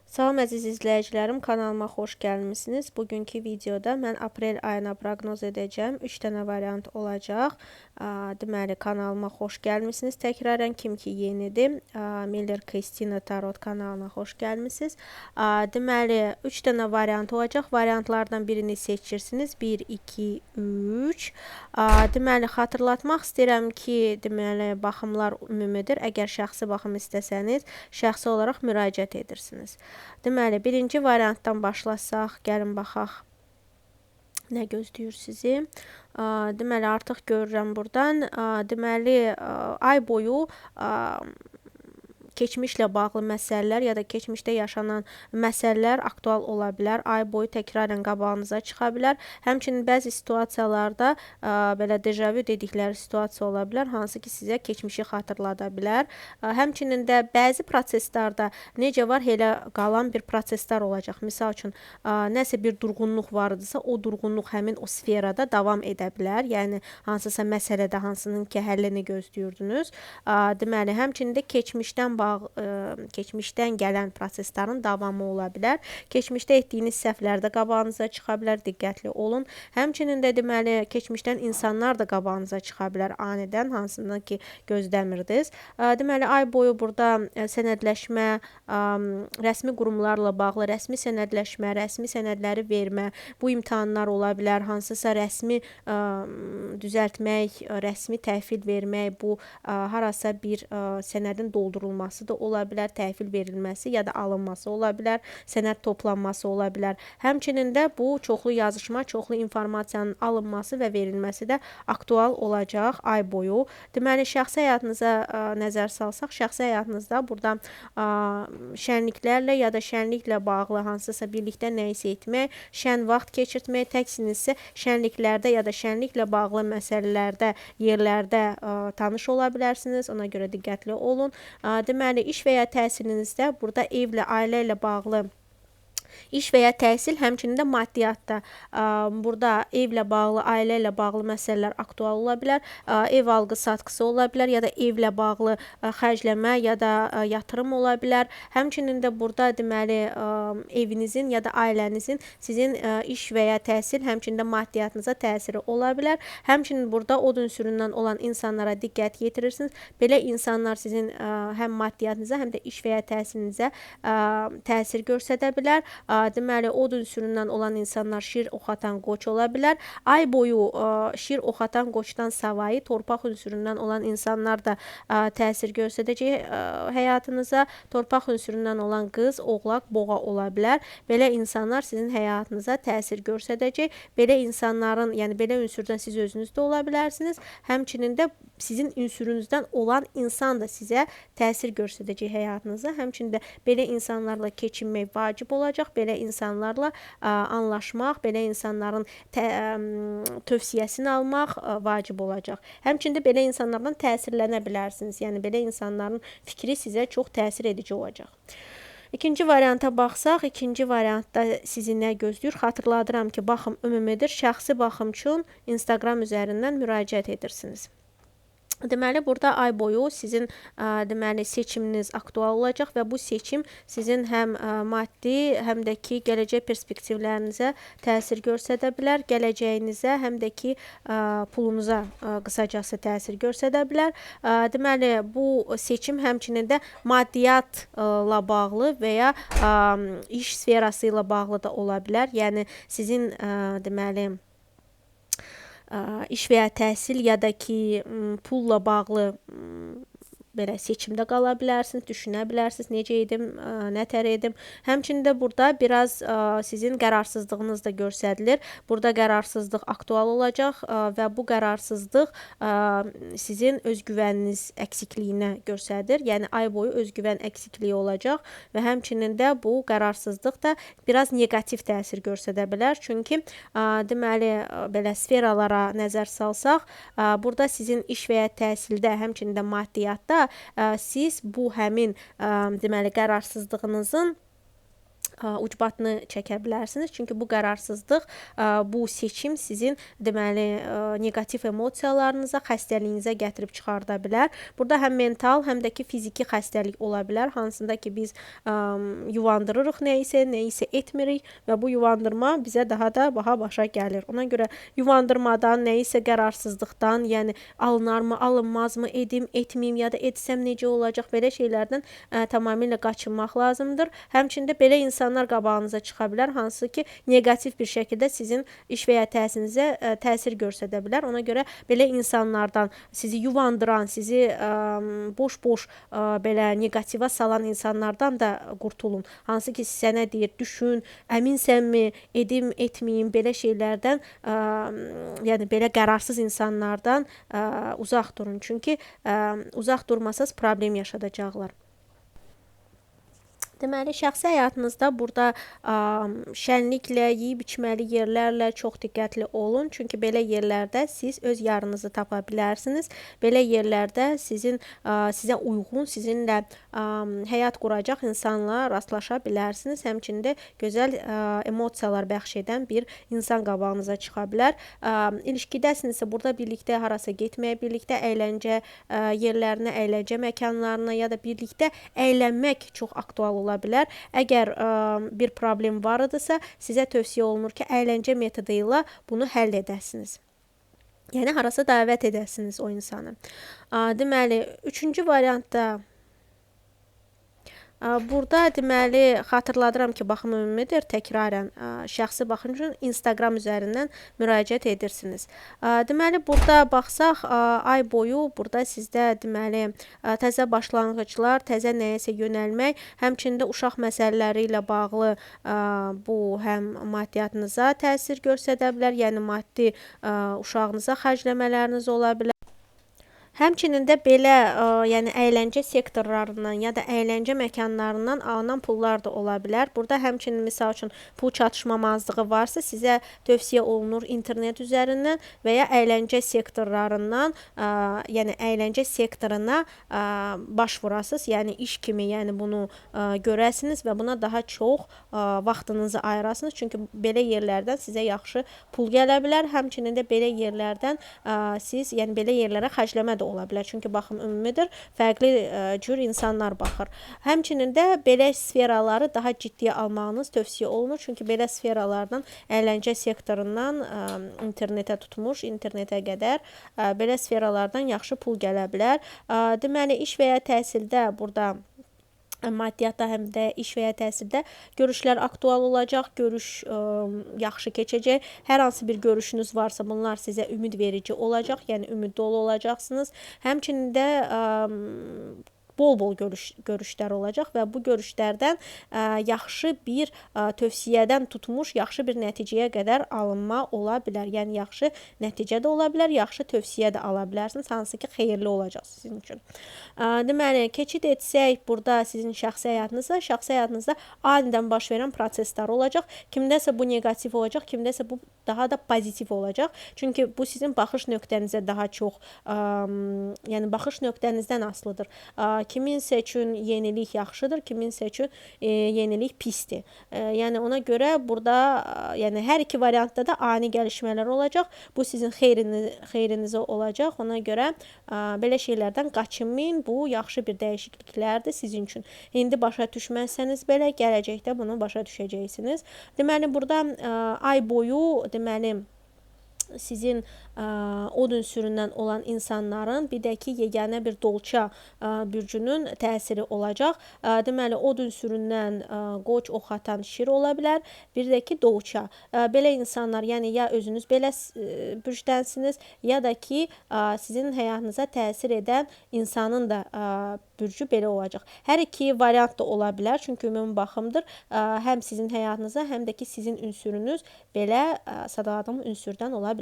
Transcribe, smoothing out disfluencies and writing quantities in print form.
Salam əziz izləyicilərim, kanalıma xoş gəlmisiniz. Bugünkü videoda mən aprel ayına proqnoz edəcəm. 3 dənə variant olacaq. Deməli, kanalıma xoş gəlmisiniz. Təkrarən kim ki yenidir, Miller Kristina Tarot kanalına xoş gəlmisiniz. Deməli, 3 dənə variant olacaq. Variantlardan birini seçirsiniz. 1, 2, 3. Deməli, xatırlatmaq istəyirəm ki, deməli, baxımlar ümumidir. Əgər şəxsi baxım istəsəniz, şəxsi olaraq müraciət edirsiniz. Deməli, birinci variantdan başlasaq, gəlin baxaq nə gözləyir sizi. Deməli, artıq görürəm buradan. Deməli, ay boyu keçmişlə bağlı məsələlər ya da keçmişdə yaşanan məsələlər aktual ola bilər. Ay boyu təkrarən qabağınıza çıxa bilər. Həmçinin bəzi situasiyalarda belə dejavu dedikləri situasiya ola bilər, hansı ki sizə keçmişi xatırlada bilər. Həmçinin də bəzi proseslərdə necə var, elə qalan bir proseslər olacaq. Misal üçün, nəsə bir durğunluq var idisə, o durğunluq həmin o sferada davam edə bilər. Yəni, hansısa məsələdə hansının ki həllini gözləyirdiniz. Deməli, həmçinin də keçmişdən gələn proseslərin davamı ola bilər. Keçmişdə etdiyiniz səhvlər də qabağınıza çıxa bilər, diqqətli olun. Həmçinin də deməli, keçmişdən insanlar da qabağınıza çıxa bilər anidən, hansından ki gözləmirdiniz. Deməli, ay boyu burada sənədləşmə, rəsmi qurumlarla bağlı rəsmi sənədləşmə, rəsmi sənədləri vermə, bu imtahanlar ola bilər, hansısa rəsmi düzəltmək, rəsmi təhvil vermək, bu harasa bir sənədin doldurulması da ola bilər, təhvil verilməsi ya da alınması ola bilər, sənəd toplanması ola bilər. Həmçinin də bu çoxlu yazışma, çoxlu informasiyanın alınması və verilməsi də aktual olacaq ay boyu. Deməli, şəxsi həyatınıza nəzər salsaq, şəxsi həyatınızda burada şənliklərlə ya da şənliklə bağlı hansısa birlikdə nəyisə etmək, şən vaxt keçirtmək, təksinizsə şənliklərdə ya da şənliklə bağlı məsələlərdə, yerlərdə tanış ola bilərsiniz. Ona görə diqqətli olun. Deməli, iş və ya təhsilinizdə burada evlə, ailə ilə bağlı İş və ya təhsil, həmçinin də maddiyyatda. Burada evlə bağlı, ailə ilə bağlı məsələlər aktual ola bilər. Ev alqı-satqısı ola bilər ya da evlə bağlı xərcləmə ya da yatırım ola bilər. Həmçinin də burada deməli evinizin ya da ailənizin sizin iş və ya təhsil, həmçinin də maddiyyatınıza təsiri ola bilər. Həmçinin burada od ünsüründən olan insanlara diqqət yetirirsiniz. Belə insanlar sizin həm maddiyyatınıza, həm də iş və ya təhsilinizə təsir göstərə bilər. Deməli, od ünsüründən olan insanlar şir, oxatan, qoç ola bilər. Ay boyu şir, oxatan, qoçdan savayı torpaq ünsüründən olan insanlar da təsir göstərəcək həyatınıza. Torpaq ünsüründən olan qız, oğlaq, boğa ola bilər. Belə insanlar sizin həyatınıza təsir göstərəcək. Belə insanların, yəni belə ünsürdən siz özünüz də ola bilərsiniz. Həmçinin də sizin ünsürünüzdən olan insan da sizə təsir göstərəcək həyatınıza. Həmçinin də belə insanlarla keçinmək vacib olacaq. Belə insanlarla anlaşmaq, belə insanların tövsiyəsini almaq vacib olacaq. Həmçində belə insanlardan təsirlənə bilərsiniz. Yəni, belə insanların fikri sizə çox təsir edici olacaq. İkinci varianta baxsaq, ikinci variantda sizi nə gözləyir? Xatırladıram ki, baxım ümumidir. Şəxsi baxım üçün Instagram üzərindən müraciət edirsiniz. Deməli, burada ay boyu sizin deməli seçiminiz aktual olacaq və bu seçim sizin həm maddi, həm də ki gələcək perspektivlərinizə təsir göstərə bilər. Gələcəyinizə, həm də ki pulunuza qısacası təsir göstərə bilər. Deməli, bu seçim həmçinin də maddiyyatla bağlı və ya iş sferası ilə bağlı da ola bilər. Yəni, sizin deməli iş və ya təhsil ya da ki pulla bağlı belə seçimdə qala bilərsiniz, düşünə bilərsiniz, necə edim, nə tər edim. Həmçinin də burada biraz sizin qərarsızlığınız da göstərilir. Burada qərarsızlıq aktual olacaq və bu qərarsızlıq sizin özgüvəniniz əksikliyinə göstərir. Yəni, ay boyu özgüvən əksikliyi olacaq və həmçinin də bu qərarsızlıq da biraz negativ təsir göstərə bilər. Çünki deməli, belə sferalara nəzər salsaq, burada sizin iş və ya təhsildə, həmçinin də maddiyyatda siz bu həmin deməli qərarsızlığınızın ucbatını çəkə bilərsiniz. Çünki bu qərarsızlıq, bu seçim sizin deməli neqativ emosiyalarınıza, xəstəliyinizə gətirib çıxarda bilər. Burada həm mental, həm də ki fiziki xəstəlik ola bilər, hansında ki biz yuvandırırıq nəyisə etmirik və bu yuvandırma bizə daha da baha başa gəlir. Ona görə yuvandırmadan, nəyisə qərarsızlıqdan, yəni alınarmı, alınmazmı, edim, etməyim ya da etsəm necə olacaq, belə şeylərdən tamamilə qaçınmaq lazımdır. Həmçində belə insanlar qabağınıza çıxa bilər, hansı ki neqativ bir şəkildə sizin iş və ya təhsilinizə təsir göstərə bilər. Ona görə belə insanlardan, sizi yuvandıran, sizi boş-boş belə neqativa salan insanlardan da qurtulun. Hansı ki sənə deyir, düşün, əminsənmi, edim, etməyim, belə şeylərdən, yəni belə qərarsız insanlardan uzaq durun. Çünki uzaq durmasanız problem yaşadacaqlar. Deməli, şəxsi həyatınızda burada şənliklə, yeyib-içməli yerlərlə çox diqqətli olun. Çünki belə yerlərdə siz öz yarınızı tapa bilərsiniz. Belə yerlərdə sizə uyğun, sizinlə həyat quracaq insanla rastlaşa bilərsiniz. Həmçində gözəl emosiyalar bəxş edən bir insan qabağınıza çıxa bilər. İlişkidəsinizsə burada birlikdə harasa getməyə, birlikdə əyləncə yerlərinə, əyləncə məkanlarına ya da birlikdə əylənmək çox aktual ola bilər. Əgər bir problem var idisə, sizə tövsiyə olunur ki, əyləncə metodu ilə bunu həll edəsiniz. Yəni harasa dəvət edəsiniz o insanı. Deməli, üçüncü variantda burada deməli xatırladıram ki, baxım ümumidir, təkrarən şəxsi baxım üçün Instagram üzərindən müraciət edirsiniz. Deməli, burada baxsaq, ay boyu burada sizdə deməli təzə başlanğıclar, təzə nəyəsə yönəlmək, həmçində uşaq məsələləri ilə bağlı bu həm maddiyyatınıza təsir göstərə bilər, yəni maddi uşağınıza xərcləmələriniz ola bilər. Həmçinin də belə yəni əyləncə sektorlarından ya da əyləncə məkanlarından alınan pullar da ola bilər. Burada həmçinin misal üçün pul çatışmamazlığı varsa, sizə tövsiyə olunur internet üzərindən və ya əyləncə sektorlarından, yəni əyləncə sektoruna başvurasınız, yəni iş kimi, yəni bunu görəsiniz və buna daha çox vaxtınızı ayırasınız. Çünki belə yerlərdən sizə yaxşı pul gələ bilər. Həmçinin də belə yerlərdən siz, yəni belə yerlərə xərcləmə də ola bilər. Çünki baxım ümumidir, fərqli cür insanlar baxır. Həmçinin də belə sferaları daha ciddiyə almağınız tövsiyə olunur. Çünki belə sferalardan, əyləncə sektorundan internetə tutmuş, internetə qədər belə sferalardan yaxşı pul gələ bilər. Deməli, iş və ya təhsildə burada maddiyyatda həm də iş və ya təhsildə görüşlər aktual olacaq, görüş yaxşı keçəcək. Hər hansı bir görüşünüz varsa, bunlar sizə ümid verici olacaq, yəni ümid dolu olacaqsınız. Həmçinin də bol-bol görüşlər olacaq və bu görüşlərdən yaxşı bir tövsiyədən tutmuş, yaxşı bir nəticəyə qədər alınma ola bilər. Yəni, yaxşı nəticə də ola bilər, yaxşı tövsiyə də ala bilərsiniz, hansı ki, xeyirli olacaq sizin üçün. Deməli, keçid etsək, burada sizin şəxsi həyatınızda anidən baş verən proseslər olacaq. Kimdəsə bu negativ olacaq, kimdəsə bu daha da pozitiv olacaq. Çünki bu sizin baxış nöqtənizə daha çox, yəni baxış nöqtənizdən asılıdır. Kiminsə üçün yenilik yaxşıdır, kiminsə üçün yenilik pisdir. Yəni ona görə burada yəni hər iki variantda da ani gəlişmələr olacaq. Bu sizin xeyrinizə olacaq. Ona görə belə şeylərdən qaçınmayın. Bu yaxşı bir dəyişikliklərdir sizin üçün. İndi başa düşməzsəniz belə gələcəkdə bunu başa düşəcəksiniz. Deməli burada ay boyu deməli sizin od ünsüründən olan insanların bir də ki, yeganə bir dolça bürcünün təsiri olacaq. Deməli, od ünsüründən qoç, ox atan şir ola bilər. Bir də ki, dolça. Belə insanlar, yəni ya özünüz belə bürcdənsiniz, ya da ki, sizin həyatınıza təsir edən insanın da bürcü belə olacaq. Hər iki variant da ola bilər, çünki ümumi baxımdır. Həm sizin həyatınıza, həm də ki, sizin ünsürünüz belə sadaladığım ünsürdən ola bilər.